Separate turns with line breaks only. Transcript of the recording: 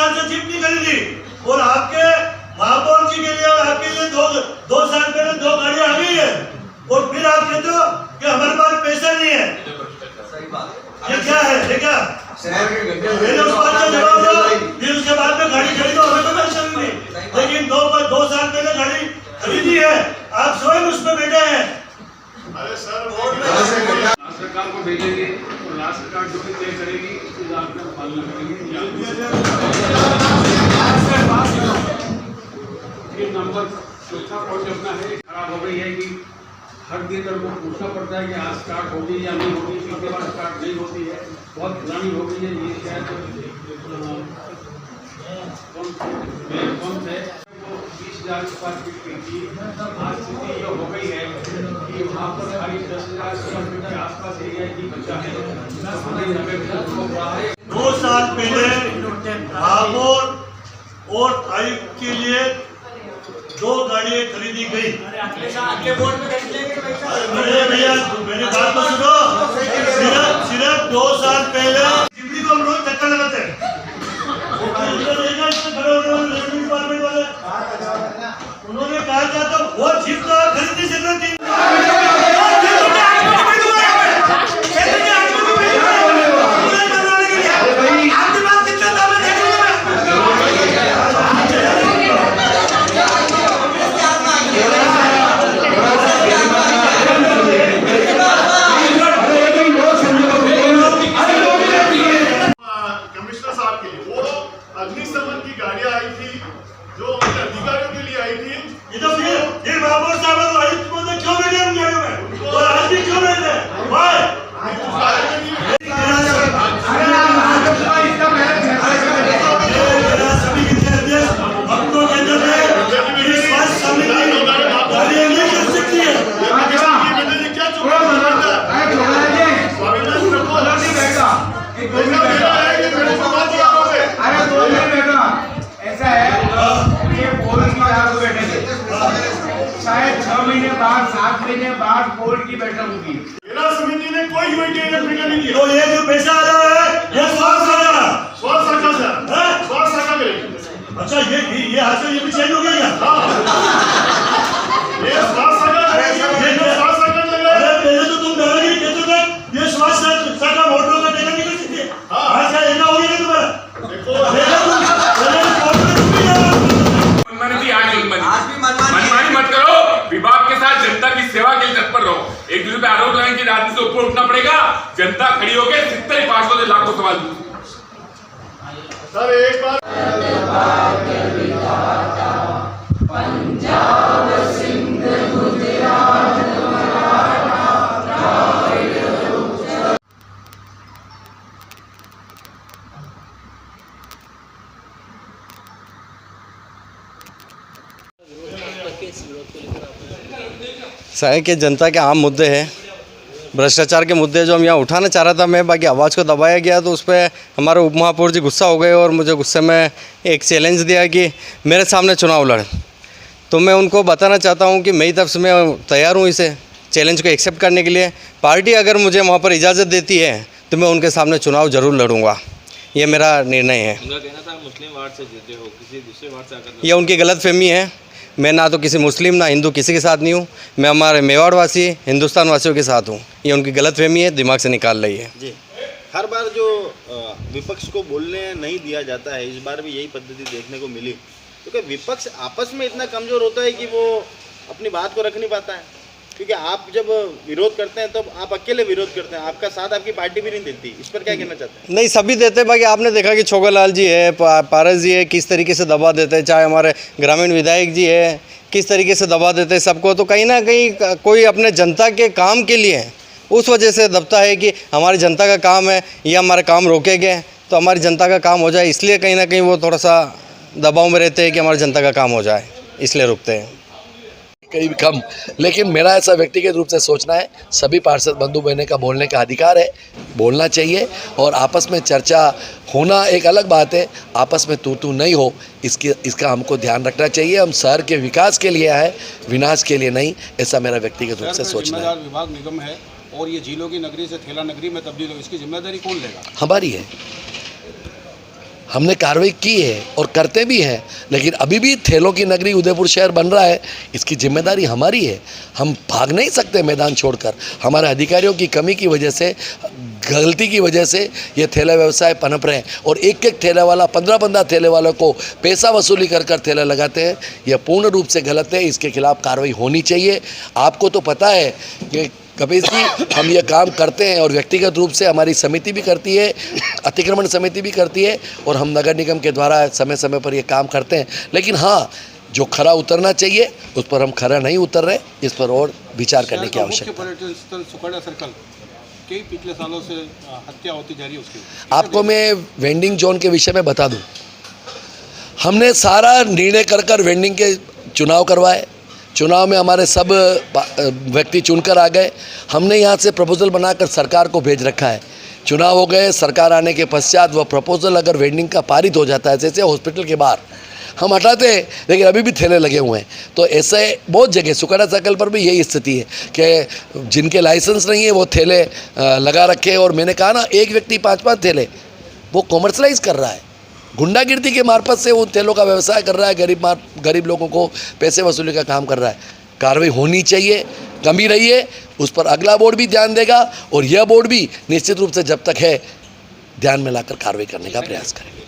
साल से जीप नहीं खरीदी और आपके महापौर जी के लिए और आपके लिए दो साल पहले 2 गाड़ियां आ गई है और फिर आप कहते हो कि हमारे पास पैसा नहीं है। ये क्या है? ये क्या मेरे उस बात का जवाब दो, फिर उसके बाद में गाड़ी खरीदो, हमें कोई टेंशन नहीं। लेकिन 2 साल पहले गाड़ी खरीदी है, आप स्वयं उसमें बैठे हैं।
अरे सर राज्य सरकार को भेजेंगे तो राज्य सरकार जो भी तय करेगी उसकी आपका पालन करेंगे। नंबर चौथा पॉइंट अपना है खराब हो गई है कि हर दिन मेरे को पूछना पड़ता है कि आज स्टार्ट होगी या नहीं होगी, फिर के बाद स्टार्ट नहीं होती है, बहुत पुरानी हो गई है। ये शायद पंप है वो 20,000 स्क्वायर फीट की थी, आज स्थिति ये हो गई है कि वहाँ पर खाली 10,000 स्क्वायर फीट के आसपास एरिया की बचा है।
2 साल पहले महापौर और आयुक्त के लिए 2 गाड़ियां खरीदी गई। अरे भैया मेरी बात तो सुनो, सिर्फ 2 साल पहले जिंदगी को हम रोज चक्कर लगाते हैं। उन्होंने कहा था तो वो जीप तो आप खरीदने से नहीं।
अग्निशमन की गाड़ियां आई थी जो अधिकारियों के लिए आई थी।
ये तो फिर महापौर साहब और आयुक्त को क्यों बैठे हम गाड़ियों में और आज भी क्यों बैठे? हम तो कहते हैं स्वास्थ्य समिति गाड़ियां नहीं कर सकती है।
ऐसा है ये बोर्ड की बैठे थे, शायद 6 महीने बाद 7 महीने बाद बोर्ड की बैठक होगी।
जिला समिति ने कोई नहीं दिया।
तो ये जो पैसा आ रहा है ये स्वास्थ्य अच्छा ये हासिल ये भी चेंज हो गया क्या?
ये
पहले तो तुम डरोगे कहते थे ये स्वास्थ्य शाखा मोटरों का टेका नहीं कर सकते। आज क्या ऐसा हो गया तुम्हारा?
मनमानी मत करो, विभाग के साथ जनता की सेवा के लिए तत्पर रहो। एक दूसरे पे आरोप लगाने की राजनीति से ऊपर उठना पड़ेगा। जनता खड़ी होकर 70 पार्षदों से लाखों सवाल
सर एक बार
पंजाब सिंध गुजरात
सारे के जनता के आम मुद्दे हैं, भ्रष्टाचार के मुद्दे जो हम यहाँ उठाना चाह रहा था मैं, बाकी आवाज़ को दबाया गया तो उस पर हमारे उप महापौर जी गुस्सा हो गए और मुझे गुस्से में एक चैलेंज दिया कि मेरे सामने चुनाव लड़े। तो मैं उनको बताना चाहता हूँ कि मेरी तरफ से मैं तैयार हूँ इसे चैलेंज को एक्सेप्ट करने के लिए। पार्टी अगर मुझे वहाँ पर इजाज़त देती है तो मैं उनके सामने चुनाव ज़रूर लड़ूँगा, ये मेरा निर्णय है।
उनका कहना था मुस्लिम वार्ड से जीते हो, किसी दूसरे वार्ड से आकर
ये उनकी गलतफहमी है। मैं ना तो किसी मुस्लिम ना हिंदू किसी के साथ नहीं हूँ, मैं हमारे मेवाड़ वासी हिंदुस्तान वासियों के साथ हूँ। ये उनकी गलतफहमी है, दिमाग से निकाल रही है
जी। हर बार जो विपक्ष को बोलने नहीं दिया जाता है, इस बार भी यही पद्धति देखने को मिली। तो क्या विपक्ष आपस में इतना कमज़ोर होता है कि वो अपनी बात को रख नहीं पाता है? क्योंकि आप जब विरोध करते हैं तब तो आप अकेले विरोध करते हैं, आपका साथ आपकी पार्टी भी नहीं देती। इस पर क्या कहना चाहते हैं?
नहीं, सभी देते हैं। बाकी आपने देखा कि छोगलाल जी है, पारस जी है, किस तरीके से दबा देते हैं। चाहे हमारे ग्रामीण विधायक जी है, किस तरीके से दबा देते हैं सबको। तो कहीं ना कहीं कोई अपने जनता के काम के लिए उस वजह से दबता है कि हमारी जनता का काम है, ये हमारे काम रोके गए तो हमारी जनता का काम हो जाए, इसलिए कहीं ना कहीं वो थोड़ा सा दबाव में रहते हैं कि हमारी जनता का काम हो जाए, इसलिए रुकते हैं।
कहीं भी कम, लेकिन मेरा ऐसा व्यक्तिगत रूप से सोचना है, सभी पार्षद बंधु बहने का बोलने का अधिकार है, बोलना चाहिए और आपस में चर्चा होना एक अलग बात है, आपस में तू नहीं हो, इसका हमको ध्यान रखना चाहिए। हम शहर के विकास के लिए आए, विनाश के लिए नहीं, ऐसा मेरा व्यक्तिगत रूप से सोचना है।
विभाग निगम है और ये झीलों की नगरी से थेला नगरी में तब्दील हो, इसकी जिम्मेदारी कौन लेगा?
हमारी है। हमने कार्रवाई की है और करते भी हैं, लेकिन अभी भी ठेलों की नगरी उदयपुर शहर बन रहा है, इसकी जिम्मेदारी हमारी है। हम भाग नहीं सकते मैदान छोड़कर। हमारे अधिकारियों की कमी की वजह से, गलती की वजह से ये ठेला व्यवसाय पनप रहे हैं और एक एक ठेला वाला 15-15 ठेले वालों को पैसा वसूली कर ठेला लगाते हैं। यह पूर्ण रूप से गलत है, इसके खिलाफ कार्रवाई होनी चाहिए। आपको तो पता है कि कपिल जी, हम ये काम करते हैं और व्यक्तिगत रूप से हमारी समिति भी करती है, अतिक्रमण समिति भी करती है और हम नगर निगम के द्वारा समय समय पर ये काम करते हैं। लेकिन हाँ, जो खरा उतरना चाहिए उस पर हम खरा नहीं उतर रहे, इस पर और विचार करने की आवश्यकता है।
पर्यटन स्थल सुकड़ा सर्कल कई पिछले सालों से हत्या होती जा रही है उसकी।
आपको मैं वेंडिंग जोन के विषय में बता दूं, हमने सारा निर्णय कर वेंडिंग के चुनाव करवाए। चुनाव में हमारे सब व्यक्ति चुनकर आ गए। हमने यहाँ से प्रपोजल बनाकर सरकार को भेज रखा है। चुनाव हो गए, सरकार आने के पश्चात वह प्रपोजल अगर वेंडिंग का पारित हो जाता है, जैसे हॉस्पिटल के बाहर हम हटाते हैं, लेकिन अभी भी ठेले लगे हुए हैं। तो ऐसे बहुत जगह सुकड़ा सर्कल पर भी यही स्थिति है कि जिनके लाइसेंस नहीं है वो ठेले लगा रखे हैं। और मैंने कहा ना, एक व्यक्ति 5-5 ठेले वो कॉमर्शलाइज कर रहा है, गुंडागिर्दी के मार्फत से उन ठेलों का व्यवसाय कर रहा है, गरीब लोगों को पैसे वसूली का काम कर रहा है। कार्रवाई होनी चाहिए, कमी रही है उस पर अगला बोर्ड भी ध्यान देगा और यह बोर्ड भी निश्चित रूप से जब तक है ध्यान में लाकर कार्रवाई करने का प्रयास करेंगे।